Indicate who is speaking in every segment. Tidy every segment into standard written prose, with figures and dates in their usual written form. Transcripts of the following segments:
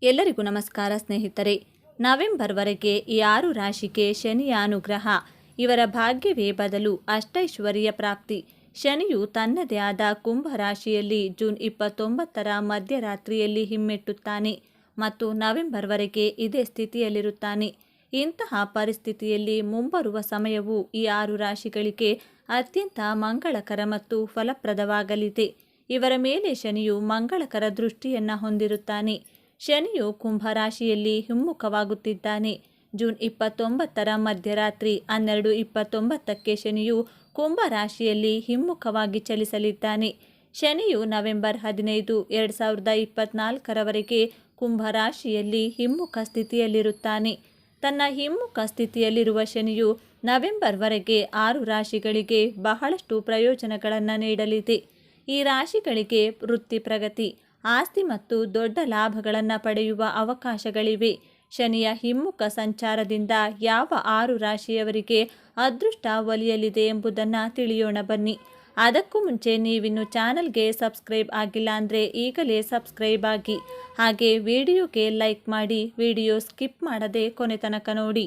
Speaker 1: ಎಲ್ಲರಿಗೂ ನಮಸ್ಕಾರ ಸ್ನೇಹಿತರೆ. ನವೆಂಬರ್ವರೆಗೆ ಈ 6 ರಾಶಿಗೆ ಶನಿಯ ಅನುಗ್ರಹ. ಇವರ ಭಾಗ್ಯವೇ ಬದಲು ಅಷ್ಟೈಶ್ವರ್ಯ ಪ್ರಾಪ್ತಿ. ಶನಿಯು ತನ್ನದೇ ಆದ ಕುಂಭ ರಾಶಿಯಲ್ಲಿ ಜೂನ್ 29ರ ಮಧ್ಯರಾತ್ರಿಯಲ್ಲಿ ಹಿಮ್ಮೆಟ್ಟುತ್ತಾನೆ ಮತ್ತು ನವೆಂಬರ್ವರೆಗೆ ಇದೇ ಸ್ಥಿತಿಯಲ್ಲಿರುತ್ತಾನೆ. ಇಂತಹ ಪರಿಸ್ಥಿತಿಯಲ್ಲಿ ಮುಂಬರುವ ಸಮಯವು ಈ 6 ರಾಶಿಗಳಿಗೆ ಅತ್ಯಂತ ಮಂಗಳಕರ ಮತ್ತು ಫಲಪ್ರದವಾಗಲಿದೆ. ಇವರ ಮೇಲೆ ಶನಿಯು ಮಂಗಳಕರ ದೃಷ್ಟಿಯನ್ನು ಹೊಂದಿರುತ್ತಾನೆ. ಶನಿಯು ಕುಂಭ ರಾಶಿಯಲ್ಲಿ ಹಿಮ್ಮುಖವಾಗುತ್ತಿದ್ದಾನೆ. ಜೂನ್ 29ರ ಮಧ್ಯರಾತ್ರಿ 12:29ಕ್ಕೆ ಶನಿಯು ಕುಂಭ ರಾಶಿಯಲ್ಲಿ ಹಿಮ್ಮುಖವಾಗಿ ಚಲಿಸಲಿದ್ದಾನೆ. ಶನಿಯು ನವೆಂಬರ್ 15, 2024ರವರೆಗೆ ಕುಂಭ ರಾಶಿಯಲ್ಲಿ ಹಿಮ್ಮುಖ ಸ್ಥಿತಿಯಲ್ಲಿರುತ್ತಾನೆ. ತನ್ನ ಹಿಮ್ಮುಖ ಸ್ಥಿತಿಯಲ್ಲಿರುವ ಶನಿಯು ನವೆಂಬರ್ವರೆಗೆ 6 ರಾಶಿಗಳಿಗೆ ಬಹಳಷ್ಟು ಪ್ರಯೋಜನಗಳನ್ನು ನೀಡಲಿದೆ. ಈ ರಾಶಿಗಳಿಗೆ ವೃತ್ತಿ ಪ್ರಗತಿ, ಆಸ್ತಿ ಮತ್ತು ದೊಡ್ಡ ಲಾಭಗಳನ್ನು ಪಡೆಯುವ ಅವಕಾಶಗಳಿವೆ. ಶನಿಯ ಹಿಮ್ಮುಖ ಸಂಚಾರದಿಂದ ಯಾವ 6 ರಾಶಿಯವರಿಗೆ ಅದೃಷ್ಟ ಒಲಿಯಲಿದೆ ಎಂಬುದನ್ನು ತಿಳಿಯೋಣ ಬನ್ನಿ. ಅದಕ್ಕೂ ಮುಂಚೆ ನೀವಿನ್ನು ಚಾನಲ್ಗೆ ಸಬ್ಸ್ಕ್ರೈಬ್ ಆಗಿಲ್ಲ ಅಂದರೆ ಈಗಲೇ ಸಬ್ಸ್ಕ್ರೈಬ್ ಆಗಿ, ಹಾಗೆ ವಿಡಿಯೋಗೆ ಲೈಕ್ ಮಾಡಿ, ವಿಡಿಯೋ ಸ್ಕಿಪ್ ಮಾಡದೆ ಕೊನೆ ತನಕ ನೋಡಿ.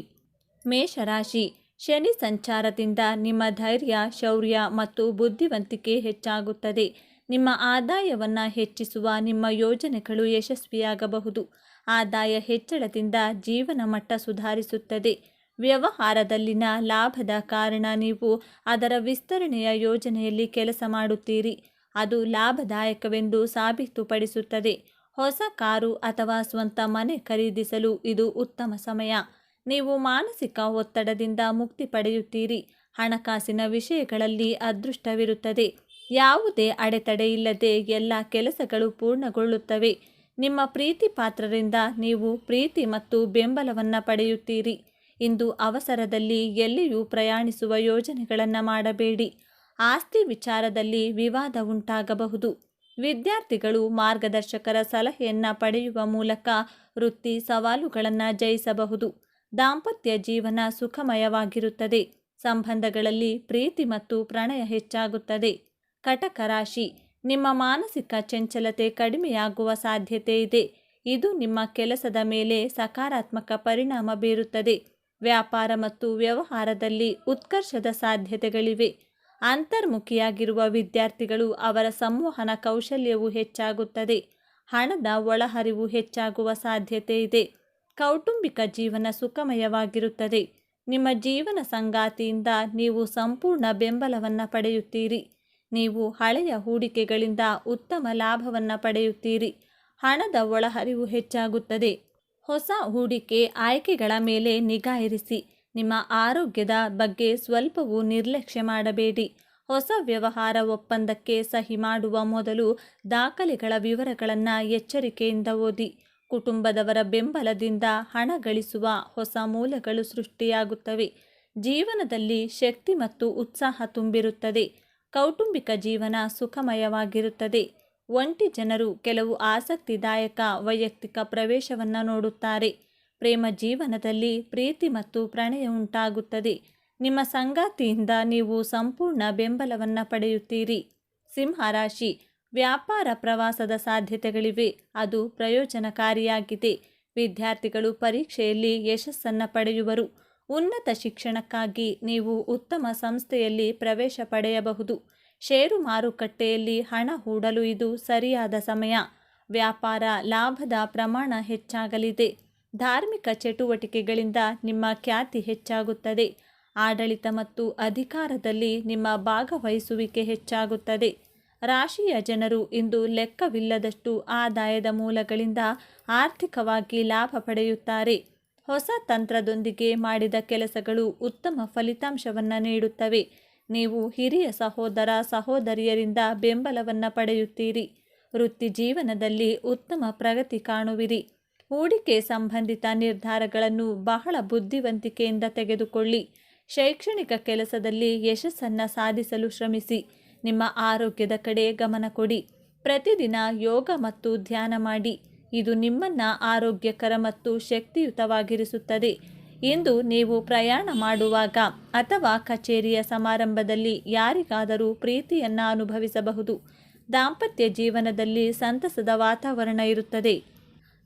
Speaker 1: ಮೇಷರಾಶಿ. ಶನಿ ಸಂಚಾರದಿಂದ ನಿಮ್ಮ ಧೈರ್ಯ, ಶೌರ್ಯ ಮತ್ತು ಬುದ್ಧಿವಂತಿಕೆ ಹೆಚ್ಚಾಗುತ್ತದೆ. ನಿಮ್ಮ ಆದಾಯವನ್ನು ಹೆಚ್ಚಿಸುವ ನಿಮ್ಮ ಯೋಜನೆಗಳು ಯಶಸ್ವಿಯಾಗಬಹುದು. ಆದಾಯ ಹೆಚ್ಚಳದಿಂದ ಜೀವನ ಮಟ್ಟ ಸುಧಾರಿಸುತ್ತದೆ. ವ್ಯವಹಾರದಲ್ಲಿನ ಲಾಭದ ಕಾರಣ ನೀವು ಅದರ ವಿಸ್ತರಣೆಯ ಯೋಜನೆಯಲ್ಲಿ ಕೆಲಸ ಮಾಡುತ್ತೀರಿ. ಅದು ಲಾಭದಾಯಕವೆಂದು ಸಾಬೀತುಪಡಿಸುತ್ತದೆ. ಹೊಸ ಕಾರು ಅಥವಾ ಸ್ವಂತ ಮನೆ ಖರೀದಿಸಲು ಇದು ಉತ್ತಮ ಸಮಯ. ನೀವು ಮಾನಸಿಕ ಒತ್ತಡದಿಂದ ಮುಕ್ತಿ ಪಡೆಯುತ್ತೀರಿ. ಹಣಕಾಸಿನ ವಿಷಯಗಳಲ್ಲಿ ಅದೃಷ್ಟವಿರುತ್ತದೆ. ಯಾವುದೇ ಅಡೆತಡೆ ಇಲ್ಲದೆ ಎಲ್ಲ ಕೆಲಸಗಳು ಪೂರ್ಣಗೊಳ್ಳುತ್ತವೆ. ನಿಮ್ಮ ಪ್ರೀತಿ ಪಾತ್ರರಿಂದ ನೀವು ಪ್ರೀತಿ ಮತ್ತು ಬೆಂಬಲವನ್ನು ಪಡೆಯುತ್ತೀರಿ. ಇಂದು ಅವಸರದಲ್ಲಿ ಎಲ್ಲಿಯೂ ಪ್ರಯಾಣಿಸುವ ಯೋಜನೆಗಳನ್ನು ಮಾಡಬೇಡಿ. ಆಸ್ತಿ ವಿಚಾರದಲ್ಲಿ ವಿವಾದ ಉಂಟಾಗಬಹುದು. ವಿದ್ಯಾರ್ಥಿಗಳು ಮಾರ್ಗದರ್ಶಕರ ಸಲಹೆಯನ್ನು ಪಡೆಯುವ ಮೂಲಕ ವೃತ್ತಿ ಸವಾಲುಗಳನ್ನು ಜಯಿಸಬಹುದು. ದಾಂಪತ್ಯ ಜೀವನ ಸುಖಮಯವಾಗಿರುತ್ತದೆ. ಸಂಬಂಧಗಳಲ್ಲಿ ಪ್ರೀತಿ ಮತ್ತು ಪ್ರಣಯ ಹೆಚ್ಚಾಗುತ್ತದೆ. ಕಟಕ ರಾಶಿ. ನಿಮ್ಮ ಮಾನಸಿಕ ಚಂಚಲತೆ ಕಡಿಮೆಯಾಗುವ ಸಾಧ್ಯತೆ ಇದೆ. ಇದು ನಿಮ್ಮ ಕೆಲಸದ ಮೇಲೆ ಸಕಾರಾತ್ಮಕ ಪರಿಣಾಮ ಬೀರುತ್ತದೆ. ವ್ಯಾಪಾರ ಮತ್ತು ವ್ಯವಹಾರದಲ್ಲಿ ಉತ್ಕರ್ಷದ ಸಾಧ್ಯತೆಗಳಿವೆ. ಅಂತರ್ಮುಖಿಯಾಗಿರುವ ವಿದ್ಯಾರ್ಥಿಗಳು ಅವರ ಸಂವಹನ ಕೌಶಲ್ಯವು ಹೆಚ್ಚಾಗುತ್ತದೆ. ಹಣದ ಒಳಹರಿವು ಹೆಚ್ಚಾಗುವ ಸಾಧ್ಯತೆ ಇದೆ. ಕೌಟುಂಬಿಕ ಜೀವನ ಸುಖಮಯವಾಗಿರುತ್ತದೆ. ನಿಮ್ಮ ಜೀವನ ಸಂಗಾತಿಯಿಂದ ನೀವು ಸಂಪೂರ್ಣ ಬೆಂಬಲವನ್ನು ಪಡೆಯುತ್ತೀರಿ. ನೀವು ಹಳೆಯ ಹೂಡಿಕೆಗಳಿಂದ ಉತ್ತಮ ಲಾಭವನ್ನು ಪಡೆಯುತ್ತೀರಿ. ಹಣದ ಒಳಹರಿವು ಹೆಚ್ಚಾಗುತ್ತದೆ. ಹೊಸ ಹೂಡಿಕೆ ಆಯ್ಕೆಗಳ ಮೇಲೆ ನಿಗಾ ಇರಿಸಿ. ನಿಮ್ಮ ಆರೋಗ್ಯದ ಬಗ್ಗೆ ಸ್ವಲ್ಪವೂ ನಿರ್ಲಕ್ಷ್ಯ ಮಾಡಬೇಡಿ. ಹೊಸ ವ್ಯವಹಾರ ಒಪ್ಪಂದಕ್ಕೆ ಸಹಿ ಮಾಡುವ ಮೊದಲು ದಾಖಲೆಗಳ ವಿವರಗಳನ್ನು ಎಚ್ಚರಿಕೆಯಿಂದ ಓದಿ. ಕುಟುಂಬದವರ ಬೆಂಬಲದಿಂದ ಹಣ ಗಳಿಸುವ ಹೊಸ ಮೂಲಗಳು ಸೃಷ್ಟಿಯಾಗುತ್ತವೆ. ಜೀವನದಲ್ಲಿ ಶಕ್ತಿ ಮತ್ತು ಉತ್ಸಾಹ ತುಂಬಿರುತ್ತದೆ. ಕೌಟುಂಬಿಕ ಜೀವನ ಸುಖಮಯವಾಗಿರುತ್ತದೆ. ಒಂಟಿ ಜನರು ಕೆಲವು ಆಸಕ್ತಿದಾಯಕ ವೈಯಕ್ತಿಕ ಪ್ರವೇಶವನ್ನು ನೋಡುತ್ತಾರೆ. ಪ್ರೇಮ ಜೀವನದಲ್ಲಿ ಪ್ರೀತಿ ಮತ್ತು ಪ್ರಣಯ ಉಂಟಾಗುತ್ತದೆ. ನಿಮ್ಮ ಸಂಗಾತಿಯಿಂದ ನೀವು ಸಂಪೂರ್ಣ ಬೆಂಬಲವನ್ನು ಪಡೆಯುತ್ತೀರಿ. ಸಿಂಹರಾಶಿ. ವ್ಯಾಪಾರ ಪ್ರವಾಸದ ಸಾಧ್ಯತೆಗಳಿವೆ. ಅದು ಪ್ರಯೋಜನಕಾರಿಯಾಗಿದೆ. ವಿದ್ಯಾರ್ಥಿಗಳು ಪರೀಕ್ಷೆಯಲ್ಲಿ ಯಶಸ್ಸನ್ನು ಪಡೆಯುವರು. ಉನ್ನತ ಶಿಕ್ಷಣಕ್ಕಾಗಿ ನೀವು ಉತ್ತಮ ಸಂಸ್ಥೆಯಲ್ಲಿ ಪ್ರವೇಶ ಪಡೆಯಬಹುದು. ಷೇರು ಮಾರುಕಟ್ಟೆಯಲ್ಲಿ ಹಣ ಹೂಡಲು ಇದು ಸರಿಯಾದ ಸಮಯ. ವ್ಯಾಪಾರ ಲಾಭದ ಪ್ರಮಾಣ ಹೆಚ್ಚಾಗಲಿದೆ. ಧಾರ್ಮಿಕ ಚಟುವಟಿಕೆಗಳಿಂದ ನಿಮ್ಮ ಖ್ಯಾತಿ ಹೆಚ್ಚಾಗುತ್ತದೆ. ಆಡಳಿತ ಮತ್ತು ಅಧಿಕಾರದಲ್ಲಿ ನಿಮ್ಮ ಭಾಗವಹಿಸುವಿಕೆ ಹೆಚ್ಚಾಗುತ್ತದೆ. ರಾಶಿಯ ಜನರು ಇಂದು ಲೆಕ್ಕವಿಲ್ಲದಷ್ಟು ಆದಾಯದ ಮೂಲಗಳಿಂದ ಆರ್ಥಿಕವಾಗಿ ಲಾಭ ಪಡೆಯುತ್ತಾರೆ. ಹೊಸ ತಂತ್ರದೊಂದಿಗೆ ಮಾಡಿದ ಕೆಲಸಗಳು ಉತ್ತಮ ಫಲಿತಾಂಶವನ್ನು ನೀಡುತ್ತವೆ. ನೀವು ಹಿರಿಯ ಸಹೋದರ ಸಹೋದರಿಯರಿಂದ ಬೆಂಬಲವನ್ನು ಪಡೆಯುತ್ತೀರಿ. ವೃತ್ತಿ ಜೀವನದಲ್ಲಿ ಉತ್ತಮ ಪ್ರಗತಿ ಕಾಣುವಿರಿ. ಹೂಡಿಕೆ ಸಂಬಂಧಿತ ನಿರ್ಧಾರಗಳನ್ನು ಬಹಳ ಬುದ್ಧಿವಂತಿಕೆಯಿಂದ ತೆಗೆದುಕೊಳ್ಳಿ. ಶೈಕ್ಷಣಿಕ ಕೆಲಸದಲ್ಲಿ ಯಶಸ್ಸನ್ನು ಸಾಧಿಸಲು ಶ್ರಮಿಸಿ. ನಿಮ್ಮ ಆರೋಗ್ಯದ ಕಡೆ ಗಮನ ಕೊಡಿ. ಪ್ರತಿದಿನ ಯೋಗ ಮತ್ತು ಧ್ಯಾನ ಮಾಡಿ. ಇದು ನಿಮ್ಮನ್ನು ಆರೋಗ್ಯಕರ ಮತ್ತು ಶಕ್ತಿಯುತವಾಗಿರಿಸುತ್ತದೆ. ಇಂದು ನೀವು ಪ್ರಯಾಣ ಮಾಡುವಾಗ ಅಥವಾ ಕಚೇರಿಯ ಸಮಾರಂಭದಲ್ಲಿ ಯಾರಿಗಾದರೂ ಪ್ರೀತಿಯನ್ನು ಅನುಭವಿಸಬಹುದು. ದಾಂಪತ್ಯ ಜೀವನದಲ್ಲಿ ಸಂತಸದ ವಾತಾವರಣ ಇರುತ್ತದೆ.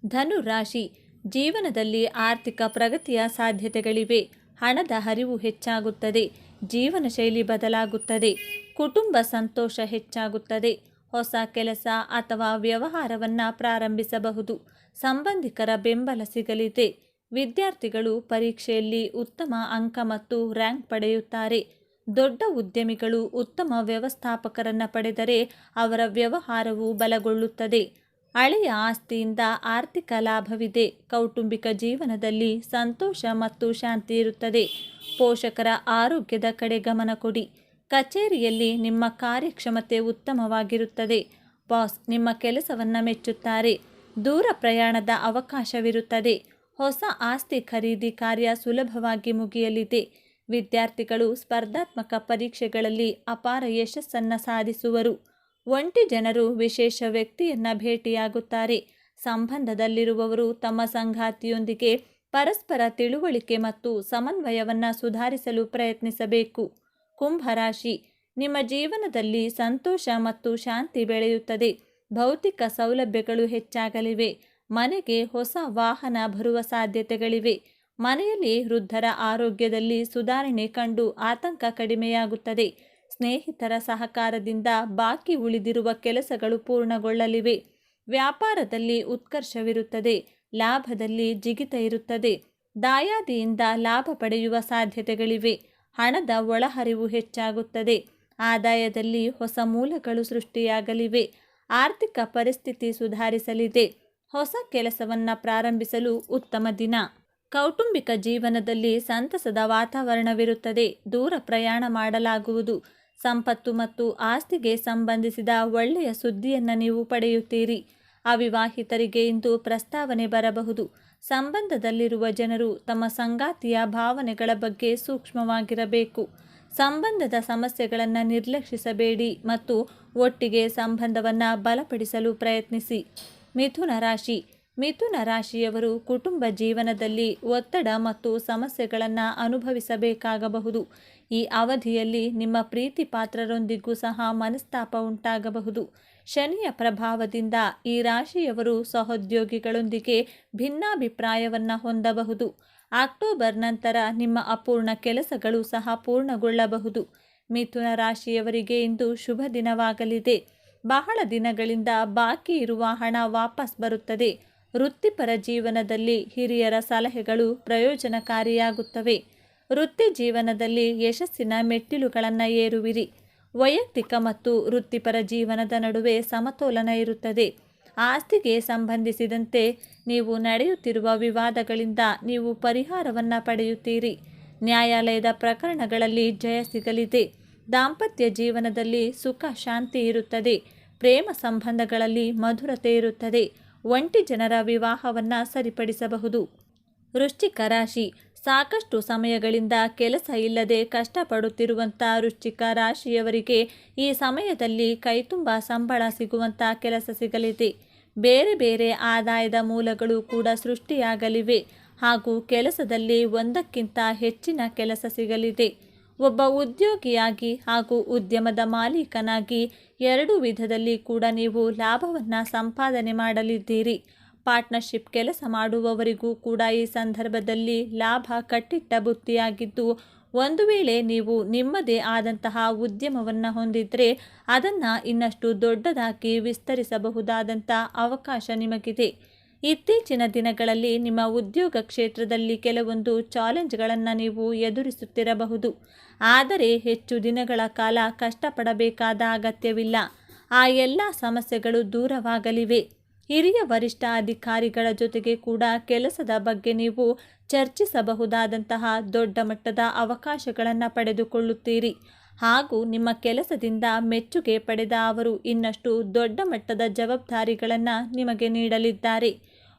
Speaker 1: ಧನು ರಾಶಿ, ಜೀವನದಲ್ಲಿ ಆರ್ಥಿಕ ಪ್ರಗತಿಯ ಸಾಧ್ಯತೆಗಳಿವೆ. ಹಣದ ಹರಿವು ಹೆಚ್ಚಾಗುತ್ತದೆ. ಜೀವನ ಶೈಲಿ ಬದಲಾಗುತ್ತದೆ. ಕುಟುಂಬ ಸಂತೋಷ ಹೆಚ್ಚಾಗುತ್ತದೆ. ಹೊಸ ಕೆಲಸ ಅಥವಾ ವ್ಯವಹಾರವನ್ನು ಪ್ರಾರಂಭಿಸಬಹುದು. ಸಂಬಂಧಿಕರ ಬೆಂಬಲ ಸಿಗಲಿದೆ. ವಿದ್ಯಾರ್ಥಿಗಳು ಪರೀಕ್ಷೆಯಲ್ಲಿ ಉತ್ತಮ ಅಂಕ ಮತ್ತು ರ್ಯಾಂಕ್ ಪಡೆಯುತ್ತಾರೆ. ದೊಡ್ಡ ಉದ್ಯಮಿಗಳು ಉತ್ತಮ ವ್ಯವಸ್ಥಾಪಕರನ್ನು ಪಡೆದರೆ ಅವರ ವ್ಯವಹಾರವು ಬಲಗೊಳ್ಳುತ್ತದೆ. ಹಳೆಯ ಆಸ್ತಿಯಿಂದ ಆರ್ಥಿಕ ಲಾಭವಿದೆ. ಕೌಟುಂಬಿಕ ಜೀವನದಲ್ಲಿ ಸಂತೋಷ ಮತ್ತು ಶಾಂತಿ ಇರುತ್ತದೆ. ಪೋಷಕರ ಆರೋಗ್ಯದ ಕಡೆ ಗಮನ ಕೊಡಿ. ಕಚೇರಿಯಲ್ಲಿ ನಿಮ್ಮ ಕಾರ್ಯಕ್ಷಮತೆ ಉತ್ತಮವಾಗಿರುತ್ತದೆ. ಬಾಸ್ ನಿಮ್ಮ ಕೆಲಸವನ್ನು ಮೆಚ್ಚುತ್ತಾರೆ. ದೂರ ಪ್ರಯಾಣದ ಅವಕಾಶವಿರುತ್ತದೆ. ಹೊಸ ಆಸ್ತಿ ಖರೀದಿ ಕಾರ್ಯ ಸುಲಭವಾಗಿ ಮುಗಿಯಲಿದೆ. ವಿದ್ಯಾರ್ಥಿಗಳು ಸ್ಪರ್ಧಾತ್ಮಕ ಪರೀಕ್ಷೆಗಳಲ್ಲಿ ಅಪಾರ ಯಶಸ್ಸನ್ನು ಸಾಧಿಸುವರು. ಒಂಟಿ ಜನರು ವಿಶೇಷ ವ್ಯಕ್ತಿಯನ್ನು ಭೇಟಿಯಾಗುತ್ತಾರೆ. ಸಂಬಂಧದಲ್ಲಿರುವವರು ತಮ್ಮ ಸಂಗಾತಿಯೊಂದಿಗೆ ಪರಸ್ಪರ ತಿಳುವಳಿಕೆ ಮತ್ತು ಸಮನ್ವಯವನ್ನು ಸುಧಾರಿಸಲು ಪ್ರಯತ್ನಿಸಬೇಕು. ಕುಂಭರಾಶಿ, ನಿಮ್ಮ ಜೀವನದಲ್ಲಿ ಸಂತೋಷ ಮತ್ತು ಶಾಂತಿ ಬೆಳೆಯುತ್ತದೆ. ಭೌತಿಕ ಸೌಲಭ್ಯಗಳು ಹೆಚ್ಚಾಗಲಿವೆ. ಮನೆಗೆ ಹೊಸ ವಾಹನ ಬರುವ ಸಾಧ್ಯತೆಗಳಿವೆ. ಮನೆಯಲ್ಲಿ ವೃದ್ಧರ ಆರೋಗ್ಯದಲ್ಲಿ ಸುಧಾರಣೆ ಕಂಡು ಆತಂಕ ಕಡಿಮೆಯಾಗುತ್ತದೆ. ಸ್ನೇಹಿತರ ಸಹಕಾರದಿಂದ ಬಾಕಿ ಉಳಿದಿರುವ ಕೆಲಸಗಳು ಪೂರ್ಣಗೊಳ್ಳಲಿವೆ. ವ್ಯಾಪಾರದಲ್ಲಿ ಉತ್ಕರ್ಷವಿರುತ್ತದೆ. ಲಾಭದಲ್ಲಿ ಜಿಗಿತ ಇರುತ್ತದೆ. ದಾಯಾದಿಯಿಂದ ಲಾಭ ಪಡೆಯುವ ಸಾಧ್ಯತೆಗಳಿವೆ. ಹಣದ ಒಳಹರಿವು ಹೆಚ್ಚಾಗುತ್ತದೆ. ಆದಾಯದಲ್ಲಿ ಹೊಸ ಮೂಲಗಳು ಸೃಷ್ಟಿಯಾಗಲಿವೆ. ಆರ್ಥಿಕ ಪರಿಸ್ಥಿತಿ ಸುಧಾರಿಸಲಿದೆ. ಹೊಸ ಕೆಲಸವನ್ನು ಪ್ರಾರಂಭಿಸಲು ಉತ್ತಮ ದಿನ. ಕೌಟುಂಬಿಕ ಜೀವನದಲ್ಲಿ ಸಂತಸದ ವಾತಾವರಣವಿರುತ್ತದೆ. ದೂರ ಪ್ರಯಾಣ ಮಾಡಲಾಗುವುದು. ಸಂಪತ್ತು ಮತ್ತು ಆಸ್ತಿಗೆ ಸಂಬಂಧಿಸಿದ ಒಳ್ಳೆಯ ಸುದ್ದಿಯನ್ನು ನೀವು ಪಡೆಯುತ್ತೀರಿ. ಅವಿವಾಹಿತರಿಗೆ ಇಂದು ಪ್ರಸ್ತಾವನೆ ಬರಬಹುದು. ಸಂಬಂಧದಲ್ಲಿರುವ ಜನರು ತಮ್ಮ ಸಂಗಾತಿಯ ಭಾವನೆಗಳ ಬಗ್ಗೆ ಸೂಕ್ಷ್ಮವಾಗಿರಬೇಕು. ಸಂಬಂಧದ ಸಮಸ್ಯೆಗಳನ್ನು ನಿರ್ಲಕ್ಷಿಸಬೇಡಿ ಮತ್ತು ಒಟ್ಟಿಗೆ ಸಂಬಂಧವನ್ನು ಬಲಪಡಿಸಲು ಪ್ರಯತ್ನಿಸಿ. ಮಿಥುನ ರಾಶಿ, ಮಿಥುನ ರಾಶಿಯವರು ಕುಟುಂಬ ಜೀವನದಲ್ಲಿ ಒತ್ತಡ ಮತ್ತು ಸಮಸ್ಯೆಗಳನ್ನು ಅನುಭವಿಸಬೇಕಾಗಬಹುದು. ಈ ಅವಧಿಯಲ್ಲಿ ನಿಮ್ಮ ಪ್ರೀತಿ ಪಾತ್ರರೊಂದಿಗೂ ಸಹ ಮನಸ್ತಾಪ ಉಂಟಾಗಬಹುದು. ಶನಿಯ ಪ್ರಭಾವದಿಂದ ಈ ರಾಶಿಯವರು ಸಹೋದ್ಯೋಗಿಗಳೊಂದಿಗೆ ಭಿನ್ನಾಭಿಪ್ರಾಯವನ್ನು ಹೊಂದಬಹುದು. ಅಕ್ಟೋಬರ್ ನಂತರ ನಿಮ್ಮ ಅಪೂರ್ಣ ಕೆಲಸಗಳು ಸಹ ಪೂರ್ಣಗೊಳ್ಳಬಹುದು. ಮಿಥುನ ರಾಶಿಯವರಿಗೆ ಇಂದು ಶುಭ ದಿನವಾಗಲಿದೆ. ಬಹಳ ದಿನಗಳಿಂದ ಬಾಕಿ ಇರುವ ಹಣ ವಾಪಸ್ ಬರುತ್ತದೆ. ವೃತ್ತಿಪರ ಜೀವನದಲ್ಲಿ ಹಿರಿಯರ ಸಲಹೆಗಳು ಪ್ರಯೋಜನಕಾರಿಯಾಗುತ್ತವೆ. ವೃತ್ತಿ ಜೀವನದಲ್ಲಿ ಯಶಸ್ಸಿನ ಮೆಟ್ಟಿಲುಗಳನ್ನು ಏರುವಿರಿ. ವೈಯಕ್ತಿಕ ಮತ್ತು ವೃತ್ತಿಪರ ಜೀವನದ ನಡುವೆ ಸಮತೋಲನ ಇರುತ್ತದೆ. ಆಸ್ತಿಗೆ ಸಂಬಂಧಿಸಿದಂತೆ ನೀವು ನಡೆಯುತ್ತಿರುವ ವಿವಾದಗಳಿಂದ ನೀವು ಪರಿಹಾರವನ್ನು ಪಡೆಯುತ್ತೀರಿ. ನ್ಯಾಯಾಲಯದ ಪ್ರಕರಣಗಳಲ್ಲಿ ಜಯ ಸಿಗಲಿದೆ. ದಾಂಪತ್ಯ ಜೀವನದಲ್ಲಿ ಸುಖ ಶಾಂತಿ ಇರುತ್ತದೆ. ಪ್ರೇಮ ಸಂಬಂಧಗಳಲ್ಲಿ ಮಧುರತೆ ಇರುತ್ತದೆ. ಒಂಟಿ ಜನರ ವಿವಾಹವನ್ನು ಸರಿಪಡಿಸಬಹುದು. ವೃಶ್ಚಿಕ ರಾಶಿ, ಸಾಕಷ್ಟು ಸಮಯಗಳಿಂದ ಕೆಲಸ ಇಲ್ಲದೆ ಕಷ್ಟಪಡುತ್ತಿರುವಂಥ ವೃಶ್ಚಿಕ ರಾಶಿಯವರಿಗೆ ಈ ಸಮಯದಲ್ಲಿ ಕೈತುಂಬ ಸಂಬಳ ಸಿಗುವಂಥ ಕೆಲಸ ಸಿಗಲಿದೆ. ಬೇರೆ ಬೇರೆ ಆದಾಯದ ಮೂಲಗಳು ಕೂಡ ಸೃಷ್ಟಿಯಾಗಲಿವೆ ಹಾಗೂ ಕೆಲಸದಲ್ಲಿ ಒಂದಕ್ಕಿಂತ ಹೆಚ್ಚಿನ ಕೆಲಸ ಸಿಗಲಿದೆ. ಒಬ್ಬ ಉದ್ಯೋಗಿಯಾಗಿ ಹಾಗೂ ಉದ್ಯಮದ ಮಾಲೀಕನಾಗಿ ಎರಡೂ ವಿಧದಲ್ಲಿ ಕೂಡ ನೀವು ಲಾಭವನ್ನು ಸಂಪಾದನೆ ಮಾಡಲಿದ್ದೀರಿ. ಪಾರ್ಟ್ನರ್ಶಿಪ್ ಕೆಲಸ ಮಾಡುವವರಿಗೂ ಕೂಡ ಈ ಸಂದರ್ಭದಲ್ಲಿ ಲಾಭ ಕಟ್ಟಿಟ್ಟ ಬುತ್ತಿಯಾಗಿದ್ದು, ಒಂದು ವೇಳೆ ನೀವು ನಿಮ್ಮದೇ ಆದಂತಹ ಉದ್ಯಮವನ್ನು ಹೊಂದಿದ್ರೆ ಅದನ್ನು ಇನ್ನಷ್ಟು ದೊಡ್ಡದಾಗಿ ವಿಸ್ತರಿಸಬಹುದಾದಂಥ ಅವಕಾಶ ನಿಮಗಿದೆ. ಇತ್ತೀಚಿನ ದಿನಗಳಲ್ಲಿ ನಿಮ್ಮ ಉದ್ಯೋಗ ಕ್ಷೇತ್ರದಲ್ಲಿ ಕೆಲವೊಂದು ಚಾಲೆಂಜ್ಗಳನ್ನು ನೀವು ಎದುರಿಸುತ್ತಿರಬಹುದು. ಆದರೆ ಹೆಚ್ಚು ದಿನಗಳ ಕಾಲ ಕಷ್ಟಪಡಬೇಕಾದ ಅಗತ್ಯವಿಲ್ಲ. ಆ ಎಲ್ಲ ಸಮಸ್ಯೆಗಳು ದೂರವಾಗಲಿವೆ. ಹಿರಿಯ ವರಿಷ್ಠ ಅಧಿಕಾರಿಗಳ ಜೊತೆಗೆ ಕೂಡ ಕೆಲಸದ ಬಗ್ಗೆ ನೀವು ಚರ್ಚಿಸಬಹುದಾದಂತಹ ದೊಡ್ಡ ಮಟ್ಟದ ಅವಕಾಶಗಳನ್ನು ಪಡೆದುಕೊಳ್ಳುತ್ತೀರಿ ಹಾಗೂ ನಿಮ್ಮ ಕೆಲಸದಿಂದ ಮೆಚ್ಚುಗೆ ಪಡೆದ ಅವರು ಇನ್ನಷ್ಟು ದೊಡ್ಡ ಮಟ್ಟದ ಜವಾಬ್ದಾರಿಗಳನ್ನು ನಿಮಗೆ ನೀಡಲಿದ್ದಾರೆ.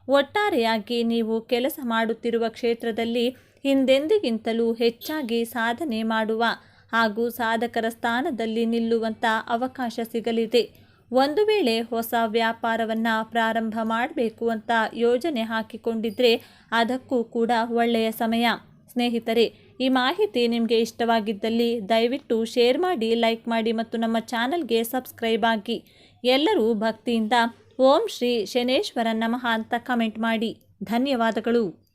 Speaker 1: ಒಟ್ಟಾರೆಯಾಗಿ ನೀವು ಕೆಲಸ ಮಾಡುತ್ತಿರುವ ಕ್ಷೇತ್ರದಲ್ಲಿ ಹಿಂದೆಂದಿಗಿಂತಲೂ ಹೆಚ್ಚಾಗಿ ಸಾಧನೆ ಮಾಡುವ ಹಾಗೂ ಸಾಧಕರ ಸ್ಥಾನದಲ್ಲಿ ನಿಲ್ಲುವಂಥ ಅವಕಾಶ ಸಿಗಲಿದೆ. ಒಂದು ವೇಳೆ ಹೊಸ ವ್ಯಾಪಾರವನ್ನು ಪ್ರಾರಂಭ ಮಾಡಬೇಕು ಅಂತ ಯೋಜನೆ ಹಾಕಿಕೊಂಡಿದ್ರೆ ಅದಕ್ಕೂ ಕೂಡ ಒಳ್ಳೆಯ ಸಮಯ. ಸ್ನೇಹಿತರೆ, ಈ ಮಾಹಿತಿ ನಿಮಗೆ ಇಷ್ಟವಾಗಿದ್ದಲ್ಲಿ ದಯವಿಟ್ಟು ಶೇರ್ ಮಾಡಿ, ಲೈಕ್ ಮಾಡಿ ಮತ್ತು ನಮ್ಮ ಚಾನಲ್ಗೆ ಸಬ್ಸ್ಕ್ರೈಬ್ ಆಗಿ. ಎಲ್ಲರೂ ಭಕ್ತಿಯಿಂದ ಓಂ ಶ್ರೀ ಶನೇಶ್ವರ ನಮಃ ಅಂತ ಕಮೆಂಟ್ ಮಾಡಿ. ಧನ್ಯವಾದಗಳು.